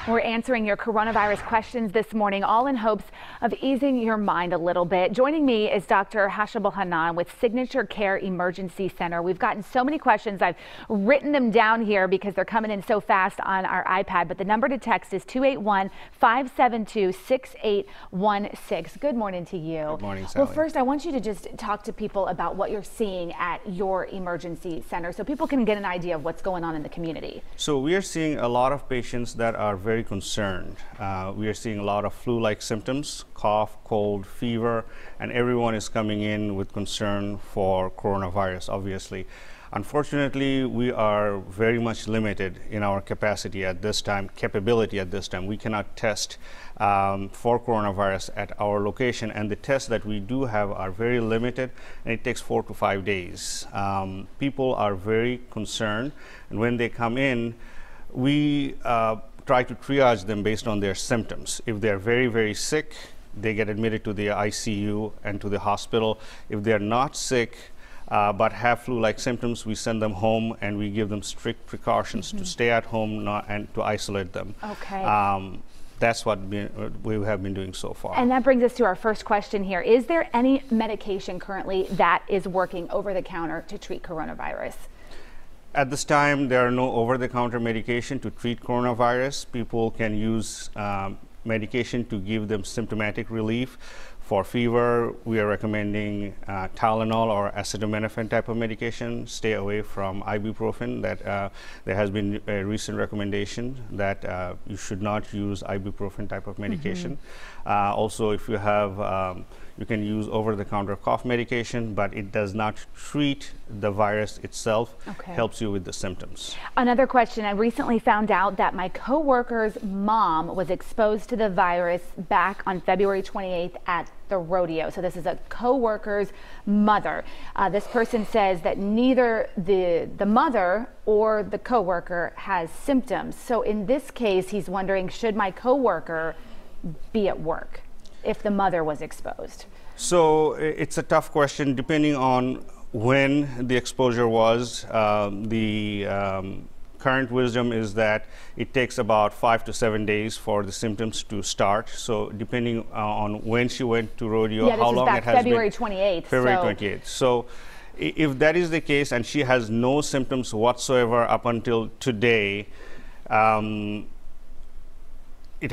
We're answering your coronavirus questions this morning, all in hopes of easing your mind a little bit. Joining me is Dr. Hashibul Hannan with Signature Care Emergency Center. We've gotten so many questions. I've written them down here because they're coming in so fast on our iPad. But the number to text is 281-572-6816. Good morning to you. Good morning, Sally. Well, first, I want you to just talk to people about what you're seeing at your emergency center so people can get an idea of what's going on in the community. So we are seeing a lot of patients that are very concerned. We are seeing a lot of flu-like symptoms, cough, cold, fever, and everyone is coming in with concern for coronavirus, obviously. Unfortunately, we are very much limited in our capacity at this time, capability at this time. We cannot test for coronavirus at our location, and the tests that we do have are very limited, and it takes 4 to 5 days. People are very concerned, and when they come in, we try to triage them based on their symptoms. If they're very, very sick, they get admitted to the ICU and to the hospital. If they're not sick, but have flu-like symptoms, we send them home and we give them strict precautions to stay at home and to isolate them. Okay. That's what we have been doing so far. And that brings us to our first question here. Is there any medication currently that is working over the counter to treat coronavirus? At this time, there are no over-the-counter medication to treat coronavirus. People can use medication to give them symptomatic relief. For fever, we are recommending Tylenol or acetaminophen type of medication. Stay away from ibuprofen. There has been a recent recommendation that you should not use ibuprofen type of medication. Also, if you have you can use over-the-counter cough medication, but it does not treat the virus itself. Okay. Helps you with the symptoms. Another question, I recently found out that my coworker's mom was exposed to the virus back on February 28th at the rodeo. So this is a coworker's mother. This person says that neither the mother or the coworker has symptoms. So in this case, he's wondering, should my coworker be at work if the mother was exposed? So it's a tough question depending on when the exposure was. Current wisdom is that it takes about 5 to 7 days for the symptoms to start. So depending on when she went to rodeo, how long it has February been. 28th. February 28th. So if that is the case and she has no symptoms whatsoever up until today, it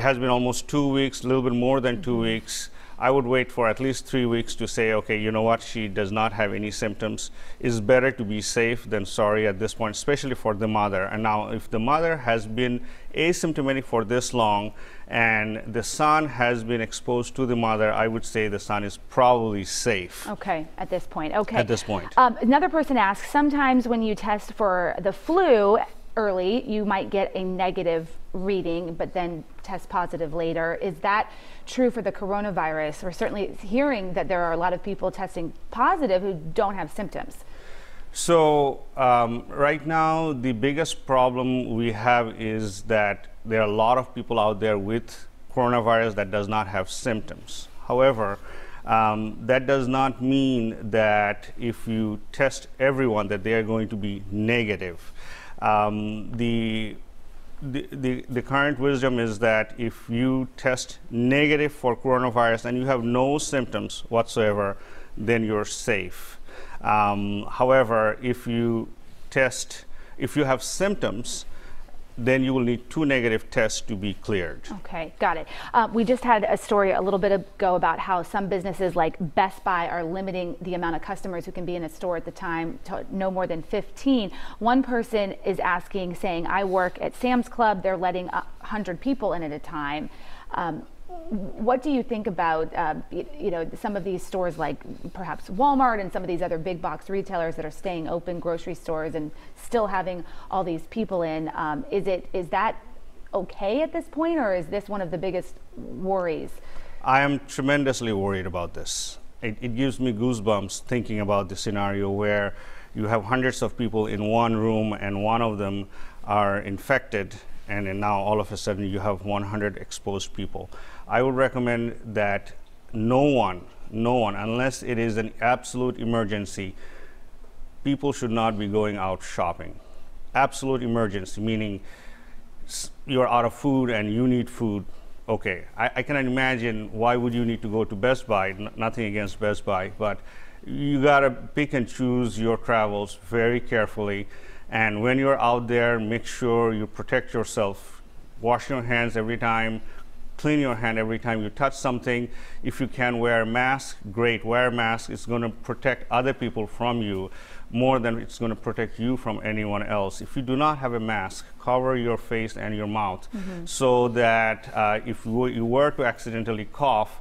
has been almost 2 weeks, a little bit more than 2 weeks. I would wait for at least 3 weeks to say, okay, you know what, she does not have any symptoms. It's better to be safe than sorry at this point, especially for the mother. And now, if the mother has been asymptomatic for this long and the son has been exposed to the mother, I would say the son is probably safe. Okay, at this point. Okay. At this point. Another person asks, sometimes when you test for the flu early, you might get a negative reading, but then test positive later. Is that true for the coronavirus? We're certainly hearing that there are a lot of people testing positive who don't have symptoms. So right now, the biggest problem we have is that there are a lot of people out there with coronavirus that does not have symptoms. However, that does not mean that if you test everyone that they are going to be negative. The current wisdom is that if you test negative for coronavirus and you have no symptoms whatsoever, then you're safe. However, if you have symptoms, then you will need 2 negative tests to be cleared. Okay, got it. We just had a story a little bit ago about how some businesses like Best Buy are limiting the amount of customers who can be in a store at the time to no more than 15. One person is asking, saying, I work at Sam's Club, they're letting 100 people in at a time. What do you think about some of these stores like perhaps Walmart and some of these other big box retailers that are staying open, grocery stores, and still having all these people in? Is that okay at this point, or is this one of the biggest worries? I am tremendously worried about this. It gives me goosebumps thinking about the scenario where you have hundreds of people in one room and one of them are infected, and now all of a sudden you have 100 exposed people. I would recommend that no one, unless it is an absolute emergency, people should not be going out shopping. Absolute emergency, meaning you're out of food and you need food. Okay, I cannot imagine why would you need to go to Best Buy. Nothing against Best Buy, but you gotta pick and choose your travels very carefully. And when you're out there, make sure you protect yourself. Wash your hands every time. Clean your hand every time you touch something. If you can wear a mask, great, wear a mask. It's going to protect other people from you more than it's going to protect you from anyone else. If you do not have a mask, cover your face and your mouth so that if you were to accidentally cough,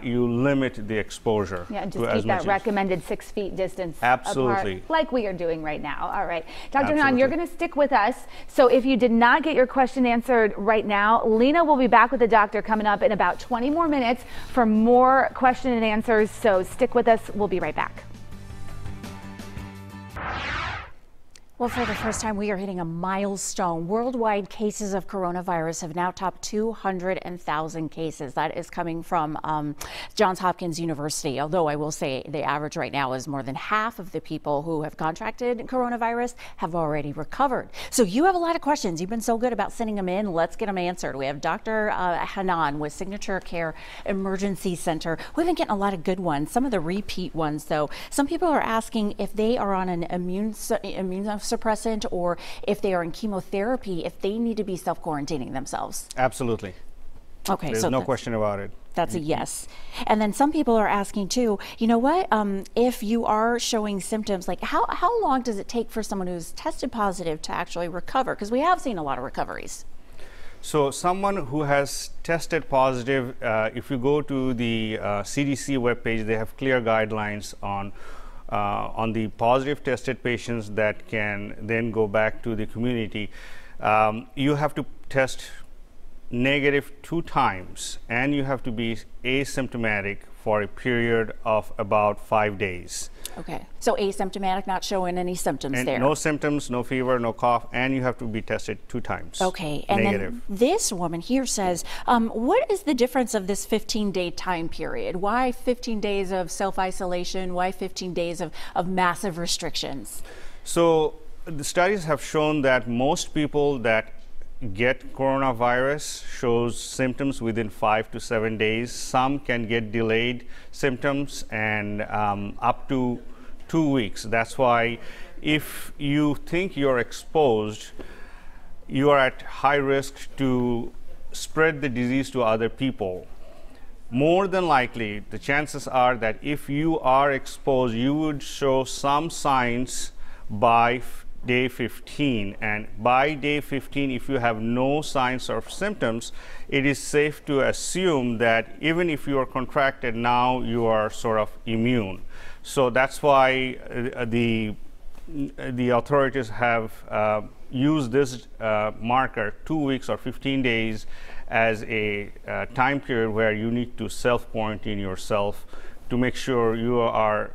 you limit the exposure. Yeah, and just keep that recommended 6 feet distance Absolutely. apart, like we are doing right now. All right, Dr. Hannan, you're going to stick with us. So if you did not get your question answered right now, Lena will be back with the doctor coming up in about 20 more minutes for more question and answers. So stick with us. We'll be right back. Well, for the first time, we are hitting a milestone. Worldwide cases of coronavirus have now topped 200,000 cases. That is coming from Johns Hopkins University. Although I will say the average right now is more than half of the people who have contracted coronavirus have already recovered. So you have a lot of questions. You've been so good about sending them in. Let's get them answered. We have Dr. Hannan with Signature Care Emergency Center. We've been getting a lot of good ones. Some of the repeat ones, though. Some people are asking if they are on an immune suppressant or if they are in chemotherapy, if they need to be self-quarantining themselves. Absolutely. Okay, there's no question about it. That's a yes. And then some people are asking too, you know what, if you are showing symptoms, like how long does it take for someone who's tested positive to actually recover? Because we have seen a lot of recoveries. So someone who has tested positive, if you go to the CDC webpage, they have clear guidelines on the positive tested patients that can then go back to the community. You have to test negative 2 times and you have to be asymptomatic for a period of about 5 days. Okay, so asymptomatic, not showing any symptoms and there. No symptoms, no fever, no cough, and you have to be tested 2 times. Okay, and negative. Then this woman here says, what is the difference of this 15-day time period? Why 15 days of self-isolation? Why 15 days of massive restrictions? So the studies have shown that most people that get coronavirus shows symptoms within 5 to 7 days. Some can get delayed symptoms and up to 2 weeks. That's why if you think you're exposed, you are at high risk to spread the disease to other people. More than likely, the chances are that if you are exposed, you would show some signs by day 15, and by day 15, if you have no signs or symptoms, it is safe to assume that even if you are contracted now, you are sort of immune. So that's why the authorities have used this marker, 2 weeks or 15 days, as a time period where you need to self-quarantine yourself to make sure you are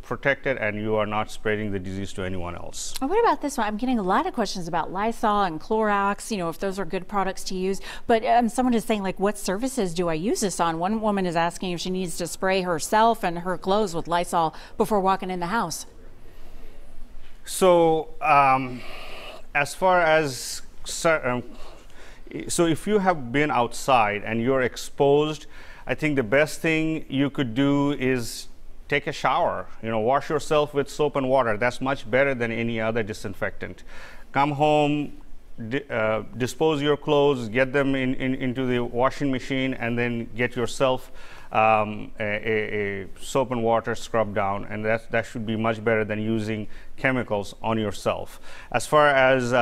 protected and you are not spreading the disease to anyone else. What about this one? I'm getting a lot of questions about Lysol and Clorox, you know, if those are good products to use. But someone is saying, like, what surfaces do I use this on? One woman is asking if she needs to spray herself and her clothes with Lysol before walking in the house. So, as far as so if you have been outside and you're exposed, I think the best thing you could do is take a shower, you know, wash yourself with soap and water. That's much better than any other disinfectant. Come home, dispose your clothes, get them into the washing machine, and then get yourself a soap and water scrub down, and that should be much better than using chemicals on yourself. As far as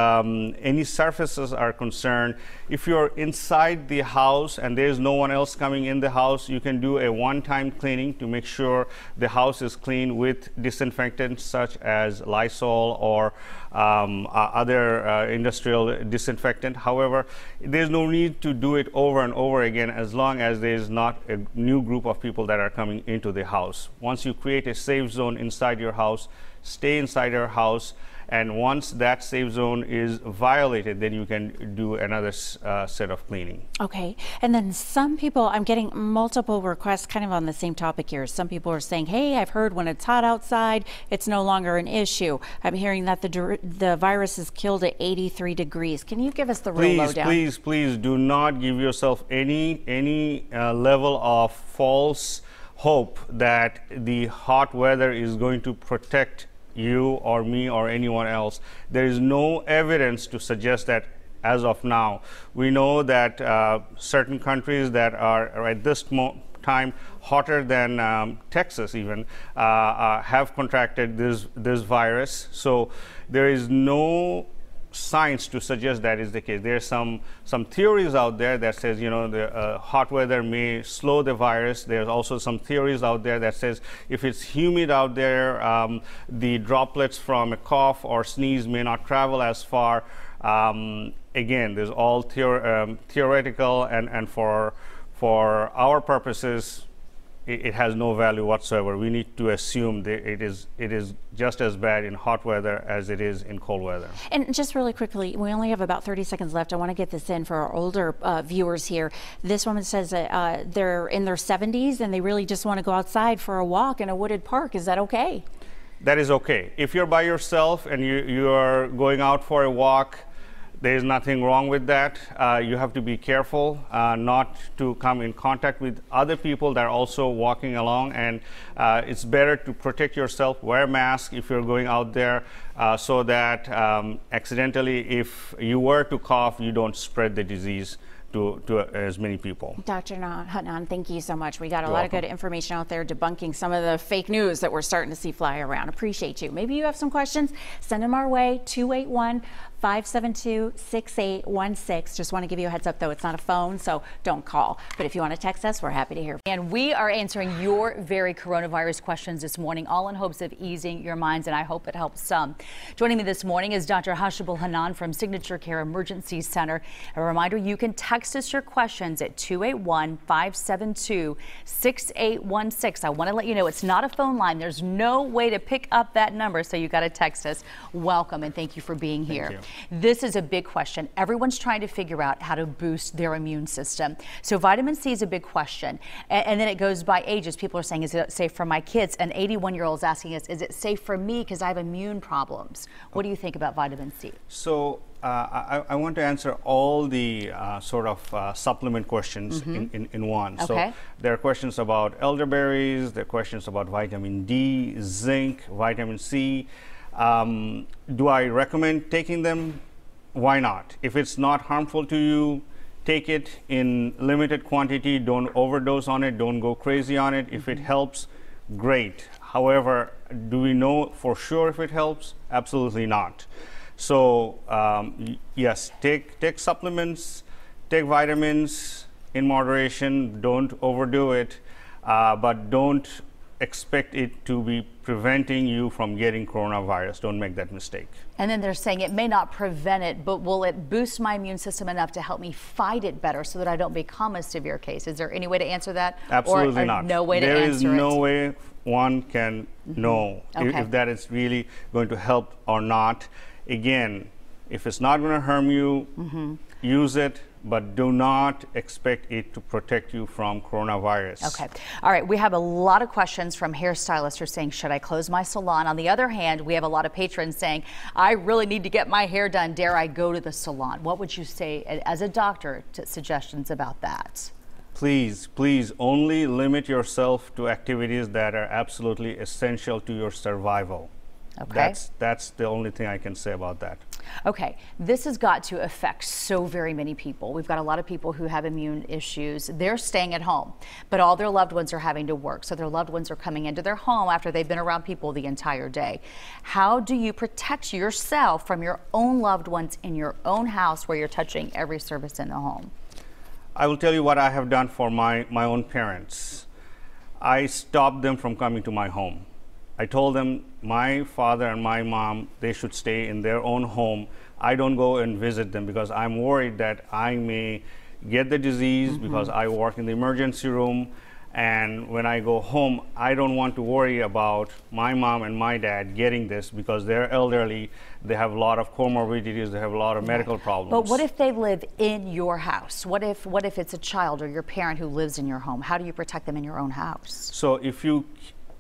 any surfaces are concerned, if you're inside the house and there's no one else coming in the house, you can do a one-time cleaning to make sure the house is clean with disinfectants such as Lysol or other industrial disinfectant. However, there's no need to do it over and over again as long as there's not a new group of people that are coming into the house. Once you create a safe zone inside your house, stay inside your house And once that safe zone is violated, then you can do another set of cleaning. Okay. And then some people, I'm getting multiple requests kind of on the same topic here. Some people are saying, hey, I've heard when it's hot outside, it's no longer an issue. I'm hearing that the virus is killed at 83 degrees. Can you give us the real lowdown? Please do not give yourself any level of false hope that the hot weather is going to protect you or me or anyone else. There is no evidence to suggest that as of now. We know that certain countries that are at this time hotter than Texas even have contracted this virus. So there is no science to suggest that is the case. There's some theories out there that says, you know, the hot weather may slow the virus. There's also some theories out there that says if it's humid out there, the droplets from a cough or sneeze may not travel as far. Again, there's all theoretical, and for our purposes, it has no value whatsoever. We need to assume that it is just as bad in hot weather as it is in cold weather. And just really quickly, we only have about 30 seconds left. I want to get this in for our older viewers here. This woman says that they're in their 70s and they really just want to go outside for a walk in a wooded park. Is that okay? That is okay. If you're by yourself and you are going out for a walk, there's nothing wrong with that. You have to be careful not to come in contact with other people that are also walking along, and it's better to protect yourself. Wear a mask if you're going out there so that accidentally, if you were to cough, you don't spread the disease to as many people. Dr. Hannan, thank you so much. We got a lot of good information out there debunking some of the fake news that we're starting to see fly around. Appreciate you. Maybe you have some questions, send them our way, 281-572-6816. Just want to give you a heads up though, it's not a phone, so don't call. But if you want to text us, we're happy to hear. And we are answering your very coronavirus questions this morning, all in hopes of easing your minds, and I hope it helps some. Joining me this morning is Dr. Hashibul Hannan from Signature Care Emergency Center. A reminder, you can text us your questions at 281-572-6816. I want to let you know it's not a phone line. There's no way to pick up that number, so you got to text us. Welcome, and thank you for being here. This is a big question. Everyone's trying to figure out how to boost their immune system. So vitamin C is a big question. And then it goes by ages. People are saying, is it safe for my kids? An 81-year-old is asking us, is it safe for me because I have immune problems? What do you think about vitamin C? So I want to answer all the supplement questions in one. Okay. So there are questions about elderberries, there are questions about vitamin D, zinc, vitamin C. Do I recommend taking them? Why not? If it's not harmful to you, take it in limited quantity. Don't overdose on it. Don't go crazy on it. If it helps, great. However, do we know for sure if it helps? Absolutely not. So yes, take supplements, take vitamins in moderation. Don't overdo it, but don't expect it to be preventing you from getting coronavirus. Don't make that mistake. And then they're saying it may not prevent it, but will it boost my immune system enough to help me fight it better so that I don't become a severe case? Is there any way to answer that? Absolutely not. No way to answer it. There is no way one can know if that is really going to help or not. Again, if it's not going to harm you, use it, but do not expect it to protect you from coronavirus. Okay. All right. We have a lot of questions from hairstylists who are saying, should I close my salon? On the other hand, we have a lot of patrons saying, I really need to get my hair done. Dare I go to the salon? What would you say as a doctor to suggestions about that? Please only limit yourself to activities that are absolutely essential to your survival. Okay. That's the only thing I can say about that. Okay, this has got to affect so very many people. We've got a lot of people who have immune issues. They're staying at home, but all their loved ones are having to work. So their loved ones are coming into their home after they've been around people the entire day. How do you protect yourself from your own loved ones in your own house where you're touching every surface in the home? I will tell you what I have done for my own parents. I stopped them from coming to my home. I told them my father and my mom, they should stay in their own home. I don't go and visit them because I'm worried that I may get the disease because I work in the emergency room, And when I go home, I don't want to worry about my mom and my dad getting this because they're elderly, they have a lot of comorbidities, they have a lot of medical problems. But what if they live in your house? What if it's a child or your parent who lives in your home? How do you protect them in your own house? So if you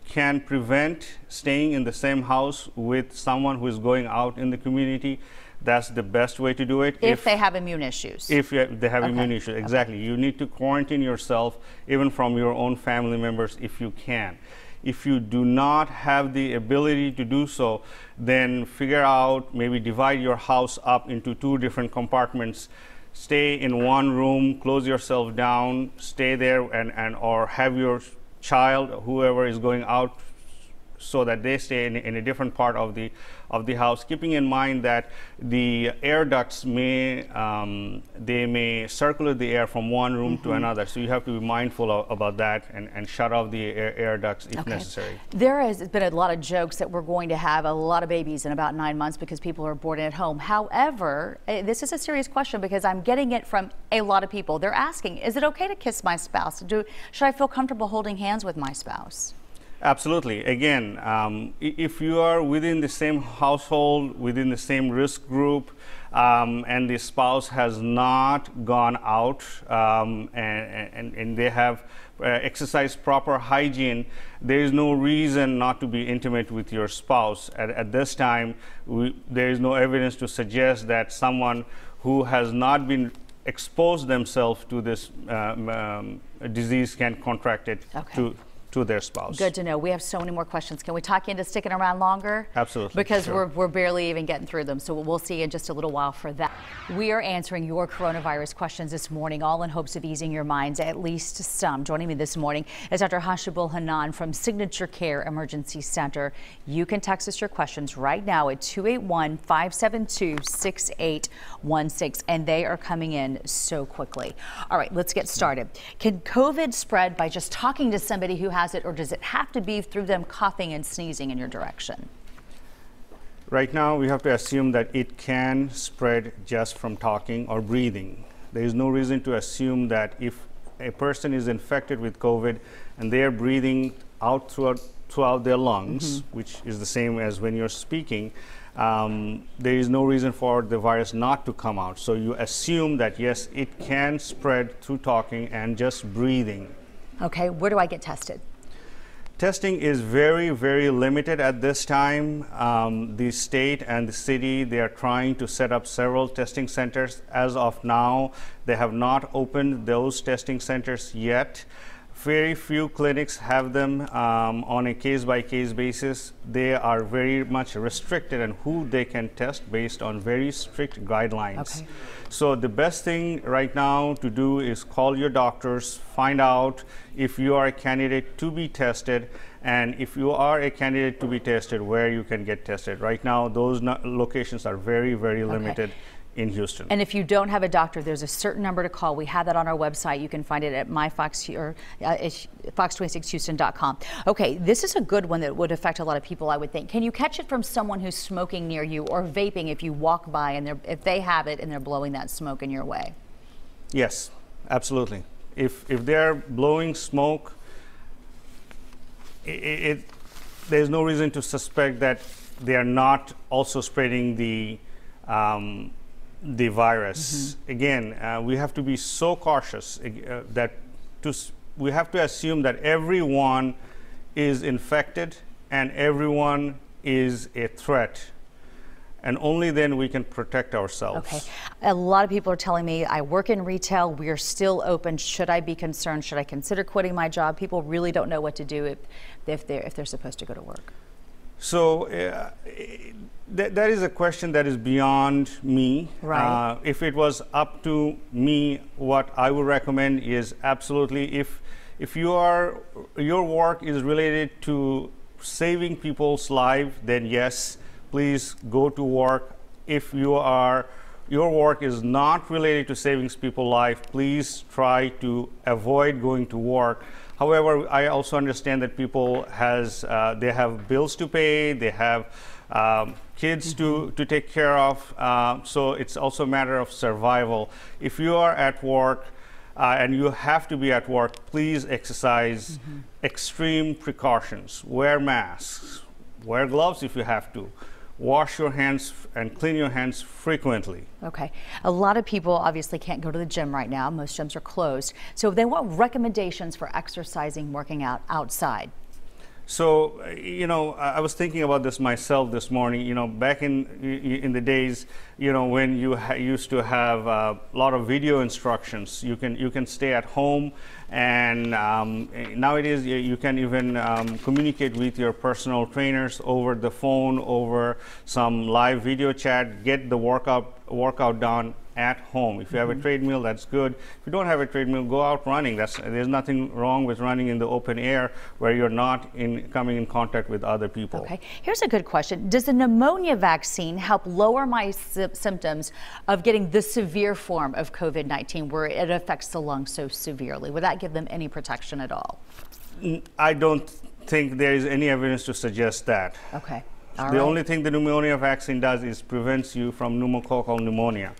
can prevent staying in the same house with someone who is going out in the community, that's the best way to do it. If they have immune issues. If they have immune issues, exactly. You need to quarantine yourself even from your own family members if you can. If you do not have the ability to do so, then figure out, maybe divide your house up into 2 different compartments. Stay in one room, close yourself down, stay there, or have your child, whoever is going out, so that they stay in a different part of the house, keeping in mind that the air ducts may circulate the air from one room to another. So you have to be mindful about that and shut off the air ducts if necessary. There has been a lot of jokes that we're going to have a lot of babies in about 9 months because people are bored at home. However, this is a serious question because I'm getting it from a lot of people. They're asking, is it okay to kiss my spouse? Should I feel comfortable holding hands with my spouse? Absolutely. Again, if you are within the same household, within the same risk group, and the spouse has not gone out and they have exercised proper hygiene, there is no reason not to be intimate with your spouse. At this time, there is no evidence to suggest that someone who has not been exposed themselves to this disease can contract it to their spouse. Good to know. We have so many more questions. Can we talk you into sticking around longer? Absolutely. Because sure. we're barely even getting through them. So we'll see you in just a little while for that. We are answering your coronavirus questions this morning, all in hopes of easing your minds, at least some. Joining me this morning is Dr. Hashibul Hannan from Signature Care Emergency Center. You can text us your questions right now at 281-572-6816, and they are coming in so quickly. All right, let's get started. Can COVID spread by just talking to somebody who has it, or does it have to be through them coughing and sneezing in your direction? Right now, we have to assume that it can spread just from talking or breathing. There is no reason to assume that if a person is infected with COVID and they are breathing out throughout their lungs, which is the same as when you're speaking, there is no reason for the virus not to come out. So you assume that yes, it can spread through talking and just breathing. Okay, where do I get tested? Testing is very, very limited at this time. The state and the city, they are trying to set up several testing centers. As of now, they have not opened those testing centers yet. Very few clinics have them on a case-by-case basis. They are very much restricted on who they can test based on very strict guidelines. Okay. So the best thing right now to do is call your doctors, find out if you are a candidate to be tested, and if you are a candidate to be tested, where you can get tested. Right now, those locations are very, very limited. In Houston. And if you don't have a doctor, there's a certain number to call. We have that on our website. You can find it at fox26houston.com. Okay, this is a good one that would affect a lot of people, I would think. Can you catch it from someone who's smoking near you or vaping if you walk by and if they have it and they're blowing that smoke in your way? Yes, absolutely. If they're blowing smoke, there's no reason to suspect that they are not also spreading the virus. Again, we have to be so cautious that we have to assume that everyone is infected and everyone is a threat, and only then we can protect ourselves. Okay. A lot of people are telling me, I work in retail, we are still open. Should I be concerned? Should I consider quitting my job? People really don't know what to do if they're supposed to go to work. So that is a question that is beyond me. Right. If it was up to me, what I would recommend is absolutely, if your work is related to saving people's lives, then yes, please go to work. If your work is not related to saving people's lives, please try to avoid going to work. However, I also understand that people they have bills to pay, they have kids to take care of, so it's also a matter of survival. If you are at work, and you have to be at work, please exercise extreme precautions. Wear masks, wear gloves if you have to. Wash your hands and clean your hands frequently. Okay. A lot of people obviously can't go to the gym right now. Most gyms are closed. So they want recommendations for exercising, working out outside. So, you know, I was thinking about this myself this morning. You know, back in the days, you know, when you used to have a lot of video instructions, you can stay at home, and nowadays you can even communicate with your personal trainers over the phone, over some live video chat, get the workout done at home. If you have a treadmill, that's good. If you don't have a treadmill, go out running. There's nothing wrong with running in the open air where you're not coming in contact with other people. Okay, here's a good question. Does the pneumonia vaccine help lower my symptoms of getting the severe form of COVID-19 where it affects the lungs so severely? Would that give them any protection at all? I don't think there is any evidence to suggest that. Okay. The only thing the pneumonia vaccine does is prevents you from pneumococcal pneumonia.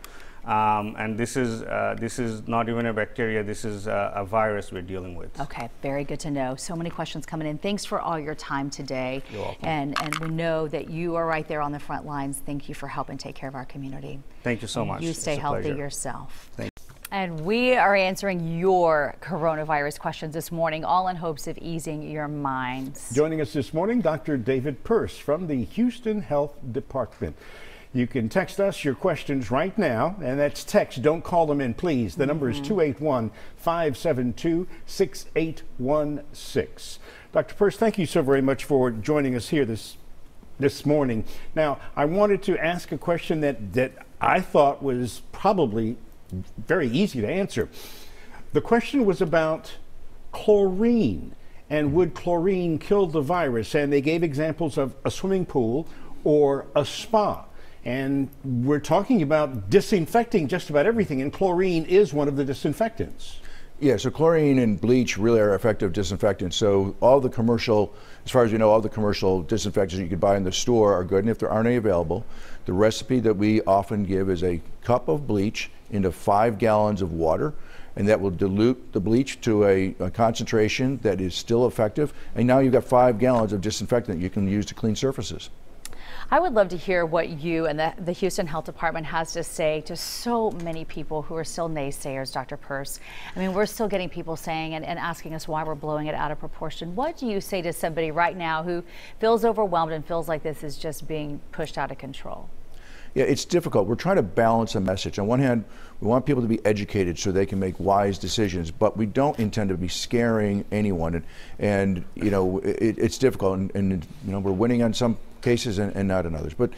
And this is not even a bacteria, this is a virus we're dealing with. Okay, very good to know. So many questions coming in. Thanks for all your time today. You're welcome. And we know that you are right there on the front lines. Thank you for helping take care of our community. Thank you so much. You stay It's a healthy pleasure. yourself. Thank you. And we are answering your coronavirus questions this morning, all in hopes of easing your minds. Joining us this morning, Dr. David Pearce from the Houston Health Department. You can text us your questions right now, and that's text. Don't call them in, please. The number is 281-572-6816. Dr. Pearce, thank you so very much for joining us here this morning. Now, I wanted to ask a question that I thought was probably very easy to answer. The question was about chlorine, and would chlorine kill the virus? And they gave examples of a swimming pool or a spa. And we're talking about disinfecting just about everything, and chlorine is one of the disinfectants. Yeah, so chlorine and bleach really are effective disinfectants. So all the commercial, as far as we know, all the commercial disinfectants you could buy in the store are good. And if there aren't any available, the recipe that we often give is a cup of bleach into 5 gallons of water, and that will dilute the bleach to a concentration that is still effective. And now you've got 5 gallons of disinfectant you can use to clean surfaces. I would love to hear what you and the Houston Health Department has to say to so many people who are still naysayers, Dr. Pearce. I mean, we're still getting people saying and asking us why we're blowing it out of proportion. What do you say to somebody right now who feels overwhelmed and feels like this is just being pushed out of control? Yeah, it's difficult. We're trying to balance a message. On one hand, we want people to be educated so they can make wise decisions, but we don't intend to be scaring anyone. And you know, it's difficult, and you know, we're winning on some cases and not in others. But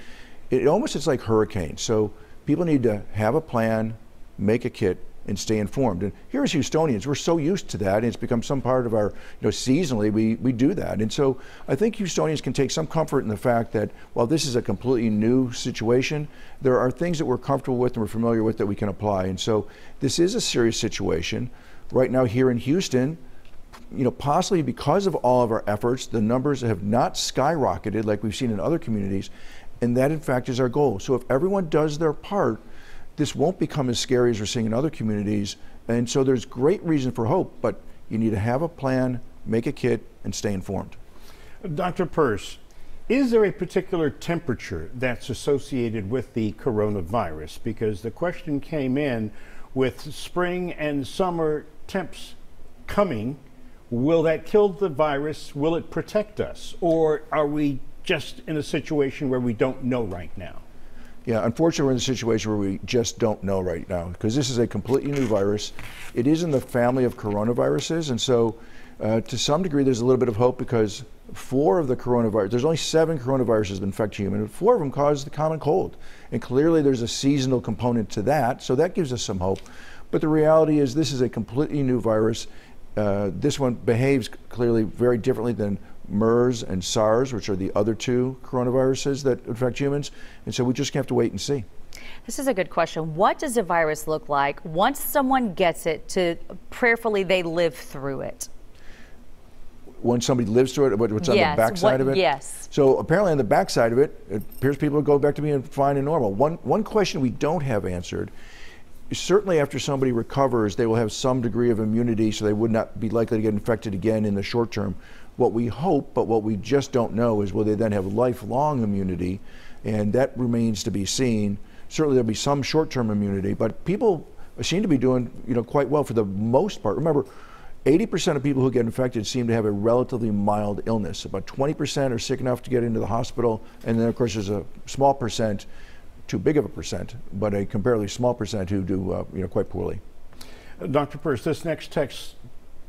it almost is like hurricanes. So people need to have a plan, make a kit, and stay informed. And here as Houstonians, we're so used to that, and it's become some part of our, you know, seasonally we do that. And so I think Houstonians can take some comfort in the fact that while this is a completely new situation, there are things that we're comfortable with and we're familiar with that we can apply. And so this is a serious situation. Right now here in Houston, you know, possibly because of all of our efforts, the numbers have not skyrocketed like we've seen in other communities, and that in fact is our goal. So if everyone does their part, this won't become as scary as we're seeing in other communities. And so there's great reason for hope, but you need to have a plan, make a kit, and stay informed. Dr. Pearce, is there a particular temperature that's associated with the coronavirus? Because the question came in with spring and summer temps coming. Will that kill the virus? Will it protect us? Or are we just in a situation where we don't know right now? Yeah, unfortunately, we're in a situation where we just don't know right now because this is a completely new virus. It is in the family of coronaviruses, and so to some degree, there's a little bit of hope because 4 of the coronavirus, there's only 7 coronaviruses that infect human, and 4 of them cause the common cold. And clearly, there's a seasonal component to that, so that gives us some hope. But the reality is this is a completely new virus. This one behaves clearly very differently than MERS and SARS, which are the other 2 coronaviruses that infect humans. And so we just have to wait and see. This is a good question. What does a virus look like once someone gets it to prayerfully they live through it? When somebody lives through it, what's on the backside of it? Yes. So apparently on the backside of it, it appears people go back to being fine and normal. One question we don't have answered certainly after somebody recovers, they will have some degree of immunity, so they would not be likely to get infected again in the short term. What we hope, but what we just don't know, is will they then have lifelong immunity, and that remains to be seen. Certainly there'll be some short-term immunity, but people seem to be doing, quite well for the most part. Remember, 80% of people who get infected seem to have a relatively mild illness. About 20% are sick enough to get into the hospital, and then of course there's a small percent, too big of a percent, but a comparatively small percent who do quite poorly. Dr. Peirce, this next text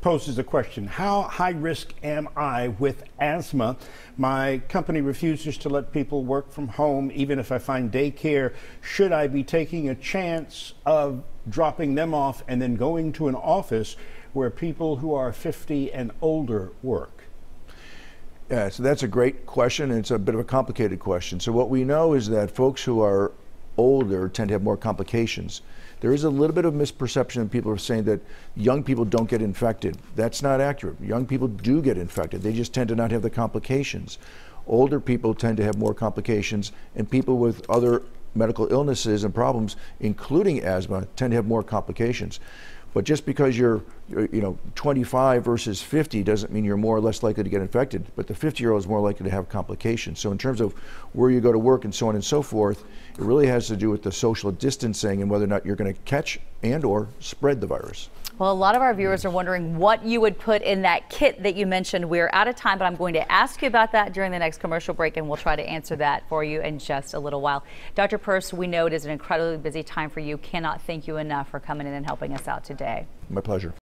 poses a question. How high risk am I with asthma? My company refuses to let people work from home, even if I find daycare. Should I be taking a chance of dropping them off and then going to an office where people who are 50 and older work? Yeah, so that's a great question, and it's a bit of a complicated question. So what we know is that folks who are older tend to have more complications. There is a little bit of misperception, and people are saying that young people don't get infected. That's not accurate. Young people do get infected. They just tend to not have the complications. Older people tend to have more complications, and people with other medical illnesses and problems, including asthma, tend to have more complications. But just because you're 25 versus 50 doesn't mean you're more or less likely to get infected, but the 50-year-old is more likely to have complications. So in terms of where you go to work and so on and so forth, it really has to do with the social distancing and whether or not you're going to catch and or spread the virus. Well, a lot of our viewers are wondering what you would put in that kit that you mentioned. We're out of time, but I'm going to ask you about that during the next commercial break, and we'll try to answer that for you in just a little while. Dr. Peirce, we know it is an incredibly busy time for you. Cannot thank you enough for coming in and helping us out today. My pleasure.